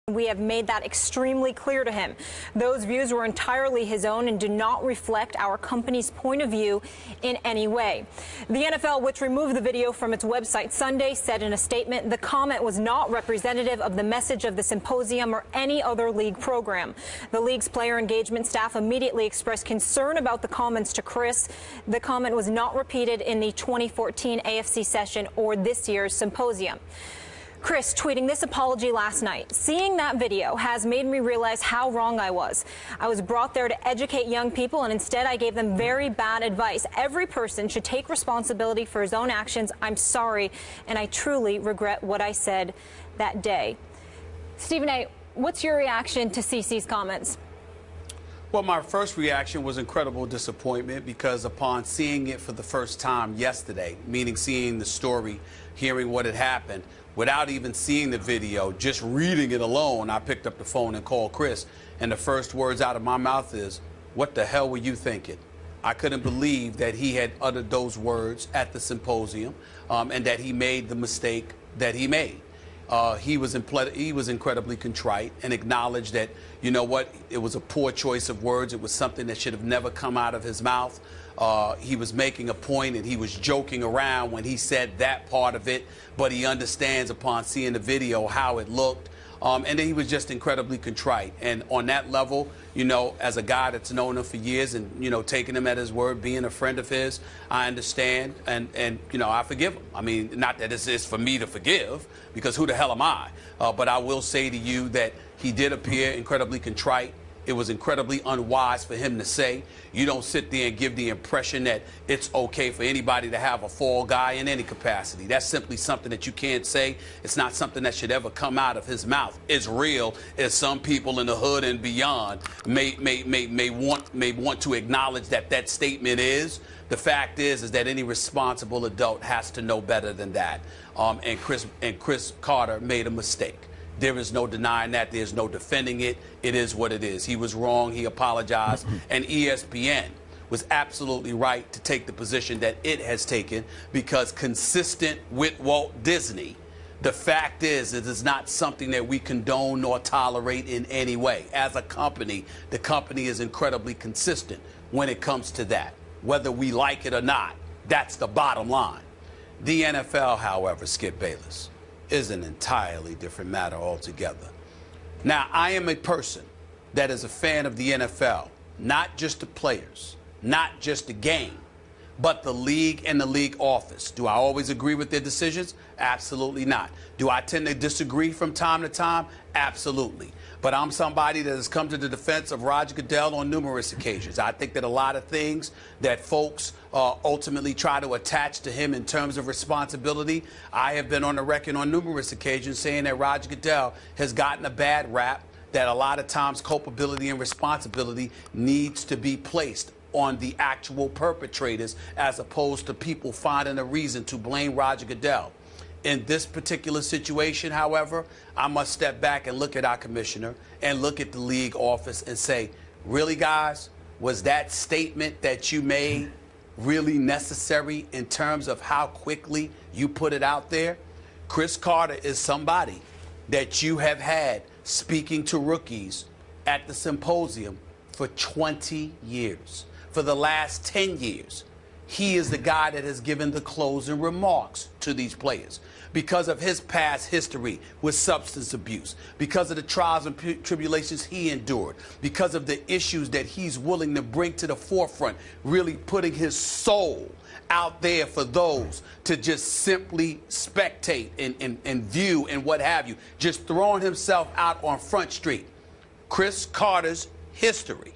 We have made that extremely clear to him. Those views were entirely his own and do not reflect our company's point of view in any way. The NFL, which removed the video from its website Sunday, said in a statement the comment was not representative of the message of the symposium or any other league program. The league's player engagement staff immediately expressed concern about the comments to Cris. The comment was not repeated in the 2014 AFC session or this year's symposium. Cris tweeting this apology last night. Seeing that video has made me realize how wrong I was. I was brought there to educate young people, and instead I gave them very bad advice. Every person should take responsibility for his own actions. I'm sorry, and I truly regret what I said that day. Stephen A., what's your reaction to CC's comments? Well, my first reaction was incredible disappointment because upon seeing it for the first time yesterday, meaning seeing the story, hearing what had happened, without even seeing the video, just reading it alone, I picked up the phone and called Cris, and the first words out of my mouth is, "What the hell were you thinking?" I couldn't believe that he had uttered those words at the symposium and that he made the mistake that he made. He was incredibly contrite and acknowledged that, you know what, it was a poor choice of words. It was something that should have never come out of his mouth. He was making a point and he was joking around when he said that part of it, but he understands upon seeing the video how it looked. And then he was just incredibly contrite. And on that level, you know, as a guy that's known him for years and, you know, taking him at his word, being a friend of his, I understand. And you know, I forgive him. I mean, not that it's for me to forgive, because who the hell am I? But I will say to you that he did appear incredibly contrite. It was incredibly unwise for him to say. You don't sit there and give the impression that it's okay for anybody to have a fall guy in any capacity. That's simply something that you can't say. It's not something that should ever come out of his mouth. As real as some people in the hood and beyond may want to acknowledge that that statement is. The fact is that any responsible adult has to know better than that. And Cris Carter made a mistake. There is no denying that. There's no defending it. It is what it is. He was wrong. He apologized. And ESPN was absolutely right to take the position that it has taken, because consistent with Walt Disney, the fact is it is not something that we condone nor tolerate in any way. As a company, the company is incredibly consistent when it comes to that. Whether we like it or not, that's the bottom line. The NFL, however, Skip Bayless, is an entirely different matter altogether. Now, I am a person that is a fan of the NFL, not just the players, not just the game, but the league and the league office. Do I always agree with their decisions? Absolutely not. Do I tend to disagree from time to time? Absolutely. But I'm somebody that has come to the defense of Roger Goodell on numerous occasions. I think that a lot of things that folks ultimately try to attach to him in terms of responsibility, I have been on the record on numerous occasions saying that Roger Goodell has gotten a bad rap, that a lot of times culpability and responsibility needs to be placed on the actual perpetrators as opposed to people finding a reason to blame Roger Goodell. In this particular situation, however, I must step back and look at our commissioner and look at the league office and say, really, guys, was that statement that you made really necessary in terms of how quickly you put it out there? Cris Carter is somebody that you have had speaking to rookies at the symposium for 20 years. For the last 10 years, he is the guy that has given the closing remarks to these players because of his past history with substance abuse, because of the trials and tribulations he endured, because of the issues that he's willing to bring to the forefront, really putting his soul out there for those to just simply spectate and view and what have you, just throwing himself out on Front Street. Cris Carter's history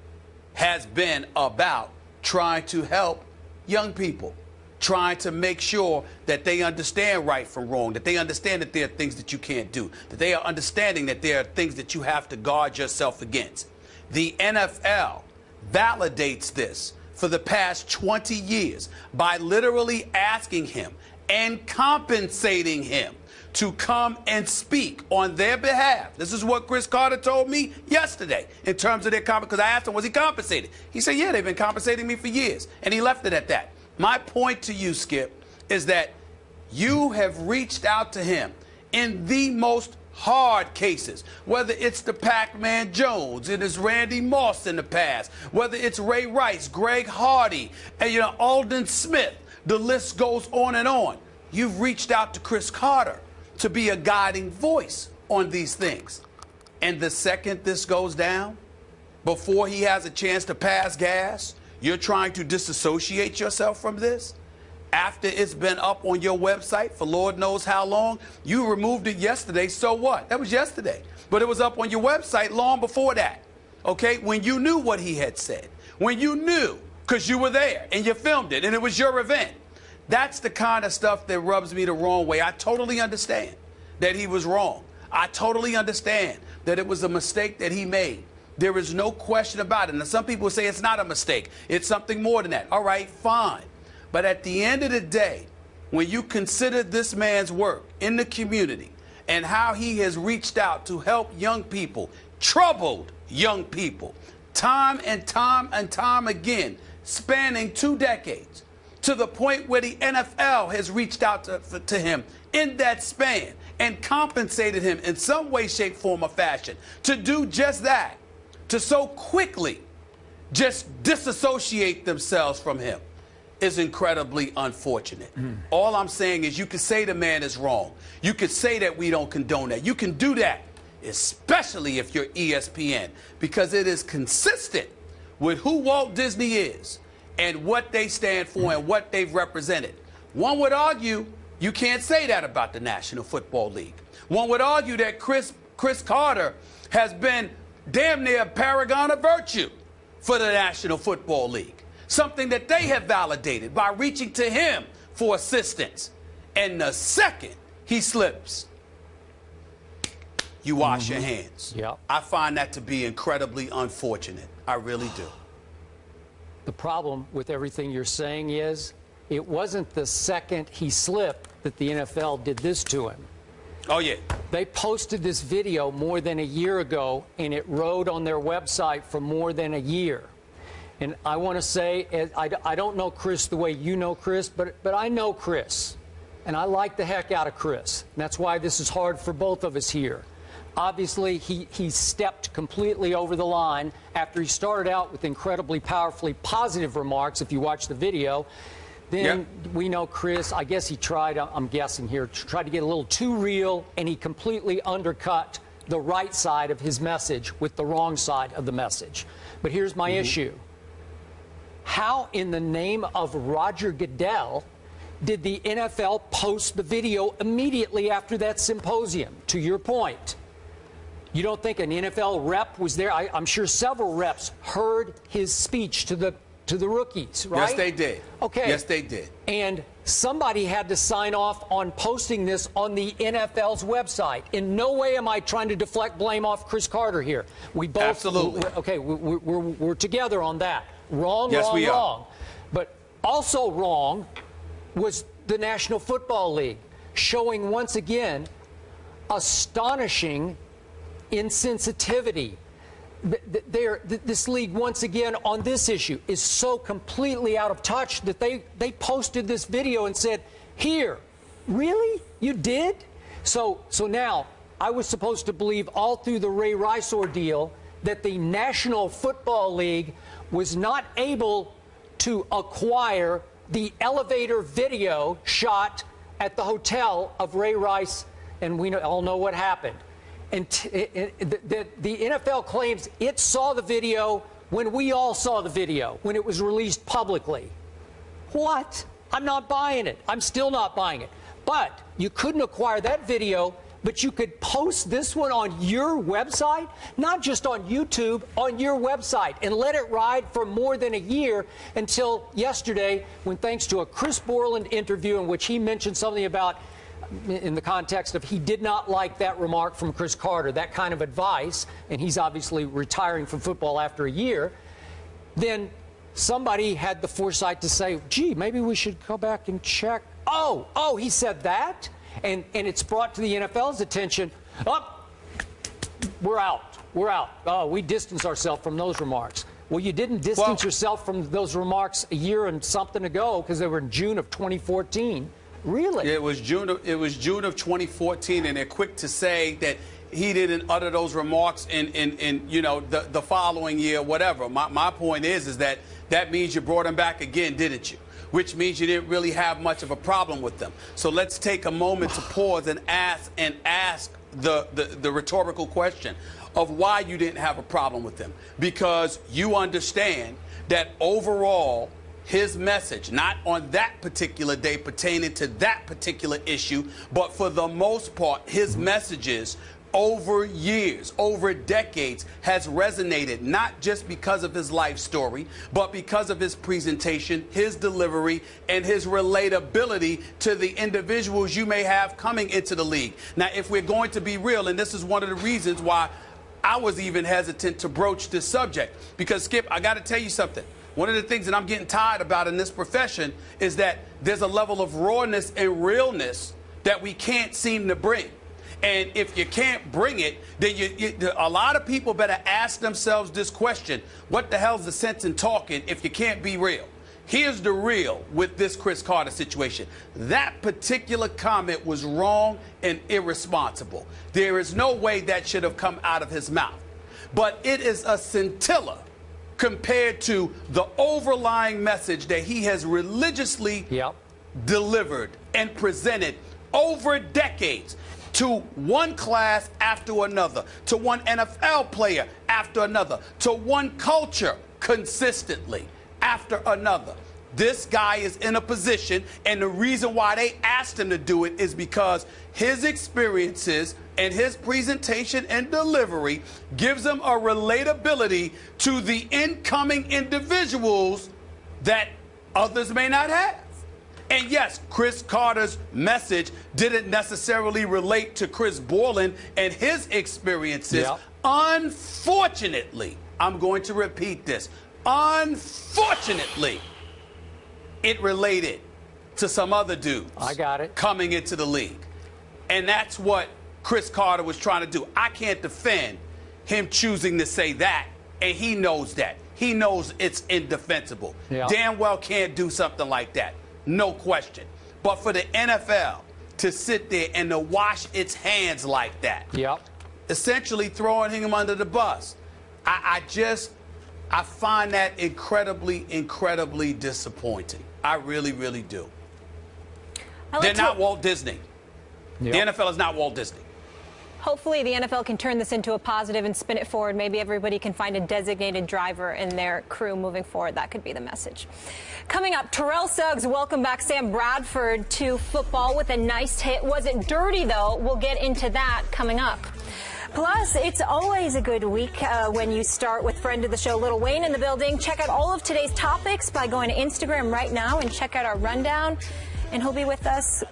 has been about trying to help young people, trying to make sure that they understand right from wrong, that they understand that there are things that you can't do, that they are understanding that there are things that you have to guard yourself against. The NFL validates this for the past 20 years by literally asking him and compensating him to come and speak on their behalf. This is what Cris Carter told me yesterday in terms of their because I asked him, was he compensated? He said, yeah, they've been compensating me for years. And he left it at that. My point to you, Skip, is that you have reached out to him in the most hard cases, whether it's the Pac-Man Jones, it is Randy Moss in the past, whether it's Ray Rice, Greg Hardy, and Alden Smith, the list goes on and on. You've reached out to Cris Carter to be a guiding voice on these things. And the second this goes down, before he has a chance to pass gas, you're trying to disassociate yourself from this? After it's been up on your website for Lord knows how long, you removed it yesterday, so what? That was yesterday. But it was up on your website long before that, okay? When you knew what he had said, when you knew, because you were there and you filmed it and it was your event. That's the kind of stuff that rubs me the wrong way. I totally understand that he was wrong. I totally understand that it was a mistake that he made. There is no question about it. Now, some people say it's not a mistake. It's something more than that. All right, fine. But at the end of the day, when you consider this man's work in the community and how he has reached out to help young people, troubled young people, time and time and time again, spanning 2 decades, to the point where the NFL has reached out to him in that span and compensated him in some way, shape, form, or fashion to do just that, to so quickly just disassociate themselves from him, is incredibly unfortunate. All I'm saying is you can say the man is wrong. You can say that we don't condone that. You can do that, especially if you're ESPN, because it is consistent with who Walt Disney is and what they stand for and what they've represented. One would argue you can't say that about the National Football League. One would argue that Cris Carter has been damn near a paragon of virtue for the National Football League. Something that they have validated by reaching to him for assistance. And the second he slips, you wash your hands. Yep. I find that to be incredibly unfortunate. I really do. The problem with everything you're saying is it wasn't the second he slipped that the NFL did this to him. Oh, yeah. They posted this video more than a year ago, and it rode on their website for more than a year. And I want to say, I don't know Cris the way you know Cris, but I know Cris. And I like the heck out of Cris. And that's why this is hard for both of us here. Obviously, he stepped completely over the line after he started out with incredibly powerfully positive remarks, if you watch the video. Then we know Cris, I guess he tried, I'm guessing here, tried to get a little too real, and he completely undercut the right side of his message with the wrong side of the message. But here's my issue. How in the name of Roger Goodell did the NFL post the video immediately after that symposium? To your point, you don't think an NFL rep was there? I'm sure several reps heard his speech to the rookies, right? Yes, they did. Okay. Yes, they did. And somebody had to sign off on posting this on the NFL's website. In no way am I trying to deflect blame off Cris Carter here. We both, absolutely. We're together on that. Wrong, yes, wrong, wrong. But also wrong was the National Football League showing once again astonishing insensitivity. This league, once again, on this issue, is so completely out of touch that they posted this video and said, here, really? You did? So now, I was supposed to believe all through the Ray Rice ordeal that the National Football League was not able to acquire the elevator video shot at the hotel of Ray Rice, and we all know what happened. And the NFL claims it saw the video when we all saw the video, when it was released publicly. What? I'm not buying it. I'm still not buying it. But you couldn't acquire that video, but you could post this one on your website, not just on YouTube, on your website, and let it ride for more than a year until yesterday, when thanks to a Chris Borland interview in which he mentioned something about, in the context of he did not like that remark from Cris Carter, that kind of advice, and he's obviously retiring from football after a year, then somebody had the foresight to say, gee, maybe we should go back and check. Oh, he said that? And it's brought to the NFL's attention, we're out. Oh, we distance ourselves from those remarks. Well, you didn't distance yourself from those remarks a year and something ago because they were in June of 2014. Really? It was June of 2014, and they're quick to say that he didn't utter those remarks in you know, the following year, whatever. My point is that means you brought him back again, didn't you? Which means you didn't really have much of a problem with them. So let's take a moment to pause and ask the rhetorical question of why you didn't have a problem with them. Because you understand that overall, his message, not on that particular day pertaining to that particular issue, but for the most part, his messages over years, over decades, has resonated, not just because of his life story, but because of his presentation, his delivery, and his relatability to the individuals you may have coming into the league. Now, if we're going to be real, and this is one of the reasons why I was even hesitant to broach this subject, because, Skip, I got to tell you something. One of the things that I'm getting tired about in this profession is that there's a level of rawness and realness that we can't seem to bring. And if you can't bring it, then a lot of people better ask themselves this question: what the hell's the sense in talking if you can't be real? Here's the real with this Cris Carter situation. That particular comment was wrong and irresponsible. There is no way that should have come out of his mouth. But it is a scintilla compared to the overlying message that he has religiously delivered and presented over decades, to one class after another, to one NFL player after another, to one culture consistently after another. This guy is in a position, and the reason why they asked him to do it is because his experiences and his presentation and delivery gives him a relatability to the incoming individuals that others may not have. And yes, Cris Carter's message didn't necessarily relate to Chris Borland and his experiences. Unfortunately, I'm going to repeat this. Unfortunately, it related to some other dudes coming into the league. And that's what Cris Carter was trying to do. I can't defend him choosing to say that, and he knows that. He knows it's indefensible. Damn well can't do something like that. No question. But for the NFL to sit there and to wash its hands like that, essentially throwing him under the bus, I find that incredibly, incredibly disappointing. I really, really do. They're not Walt Disney. The NFL is not Walt Disney. Hopefully the NFL can turn this into a positive and spin it forward. Maybe everybody can find a designated driver in their crew moving forward. That could be the message. Coming up, Terrell Suggs welcomed back Sam Bradford to football with a nice hit. Was it dirty, though? We'll get into that coming up. Plus, it's always a good week when you start with friend of the show, Lil Wayne, in the building. Check out all of today's topics by going to Instagram right now and check out our rundown. And he'll be with us